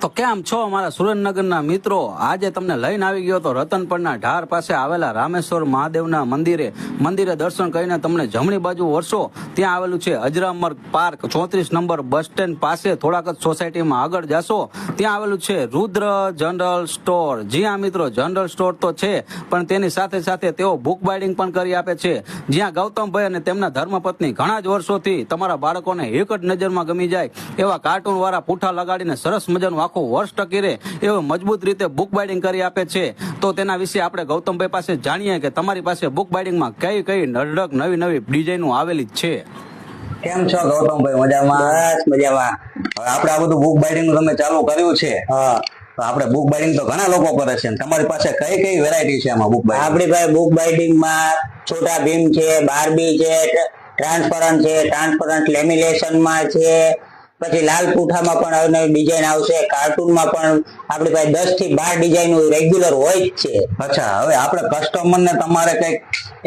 તો કેમ છો અમારા સુરેન્દ્રનગરના મિત્રો? આજે તમને લઈને આવી ગયો તો રતનપરના ઢાર પાસે આવેલા રામેશ્વર મહાદેવના મંદિરે દર્શન કરીને તમને જમણી બાજુ વળશો ત્યાં આવેલું છે Ajramar park 34 number bus stand પાસે થોડાક જ સોસાયટીમાં આગળ જાશો ત્યાં આવેલું છે રુદ્ર જનરલ સ્ટોર. જી હા મિત્રો, જનરલ સ્ટોર તો છે પણ તેની સાથે સાથે તેઓ બુક બાઇડિંગ પણ કરી આપે છે, જ્યાં ગૌતમભાઈ અને તેમના ધર્મપત્ની ઘણા જ વર્ષોથી તમારા બાળકોને એક જ નજરમાં ગમી જાય એવા કાર્ટૂન વાળા પૂઠા લગાડીને સરસ મજાનું આખું વર્ષ ટકી રહે એવું મજબૂત રીતે બુક બાઇડિંગ કરી આપે છે. તો તેના વિશે આપણે ગૌતમભાઈ પાસે જાણીએ કે તમારી પાસે બુક બાઇડિંગમાં કઈ કઈ નડક નવી ડિઝાઇનો આવેલી છે. કેમ છો ગૌતમભાઈ? મજામાં? બસ મજામાં. હવે આપણે આ બધું બુક બાઇડિંગ તમે ચાલુ કર્યું છે. હા, તો આપણે બુક બાઇડિંગ તો ઘણા લોકો કરે છે. તમારી પાસે કઈ કઈ વેરાયટી છે આમાં બુક બાઇડિંગ? આપણી પાસે બુક બાઇડિંગ માં છોટા ભીમ છે, બારબી છે, ટ્રાન્સપરન્ટ છે, ટ્રાન્સપરન્ટ લેમિનેશન માં છે, પછી લાલ પૂઠામાં પણ નવી ડિઝાઇન આવશે, કાર્ટૂનમાં પણ આપણી પાસે 10 થી 12 ડિઝાઇન રેગ્યુલર હોય જ છે. અચ્છા, હવે આપણે કસ્ટમર ને તમારે કઈક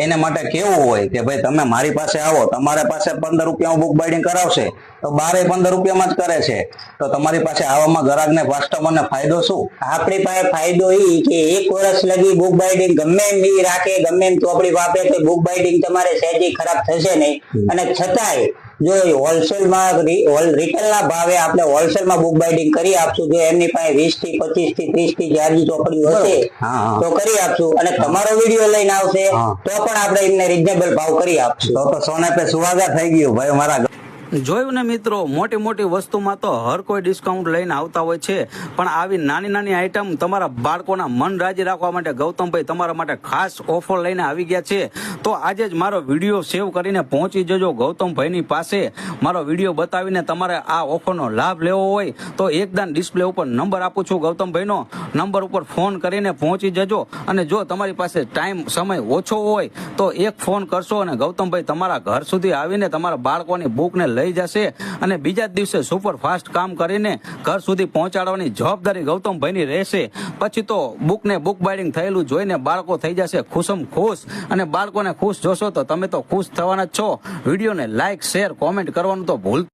એને માટે કેવું હોય કે ભાઈ તમે મારી પાસે આવો, તમારા પાસે 15 રૂપિયામાં બુક બાઇડિંગ કરાવશે તો 12 રૂપિયામાં જ કરે છે, તો તમારી પાસે આવવામાં ગ્રાહકને કસ્ટમરને ફાયદો શું? આપણી પાસે ફાયદો એ કે 1 વર્ષ લગી બુક બાઇડિંગ ગમે એમ બી રાખે, ગમે એમ ચોપડી વાપરે તો બુક બાઇડિંગ તમારે સહેજી ખરાબ થશે નહીં. અને છતાંય જો હોલસેલમાં રિટેલના ભાવે આપણે હોલસેલમાં બુક બાઇડિંગ કરી આપશું, જો એમની પાસે 20 થી 25 થી 30 થી જાજી ચોપડીઓ હશે તો કરી આપશું, અને તમારો વિડીયો લઈને આવશે તો પણ આપણે એમને રીઝનેબલ ભાવ કરી આપશું. તો સોને પે સુહાગા થઈ ગયું ભાઈ મારા. જોયું ને મિત્રો, મોટી મોટી વસ્તુમાં તો હર કોઈ ડિસ્કાઉન્ટ લઈને આવતા હોય છે, પણ આવી નાની નાની આઈટમ તમારા બાળકોના મન રાજી રાખવા માટે ગૌતમભાઈ તમારા માટે ખાસ ઓફર લઈને આવી ગયા છે. તો આજે જ મારો વિડીયો સેવ કરીને પહોંચી જજો ગૌતમભાઈની પાસે. મારો વિડીયો બતાવીને તમારે આ ઓફરનો લાભ લેવો હોય તો એકદમ ડિસ્પ્લે ઉપર નંબર આપું છું ગૌતમભાઈનો, નંબર ઉપર ફોન કરીને પહોંચી જજો. અને જો તમારી પાસે સમય ઓછો હોય તો એક ફોન કરશો અને ગૌતમભાઈ તમારા ઘર સુધી આવીને તમારા બાળકોની બુકને લઈ જશે અને બીજા જ દિવસે સુપર ફાસ્ટ કામ કરીને ઘર સુધી પહોંચાડવાની જવાબદારી ગૌતમભાઈની રહેશે. પછી તો બુક બાઇડિંગ થયેલું જોઈને બાળકો થઈ જશે ખુશમ ખુશ, અને બાળકોને ખુશ જોશો તો તમે તો ખુશ થવાના જ છો. વિડીયોને લાઈક, શેર, કોમેન્ટ કરવાનું તો ભૂલ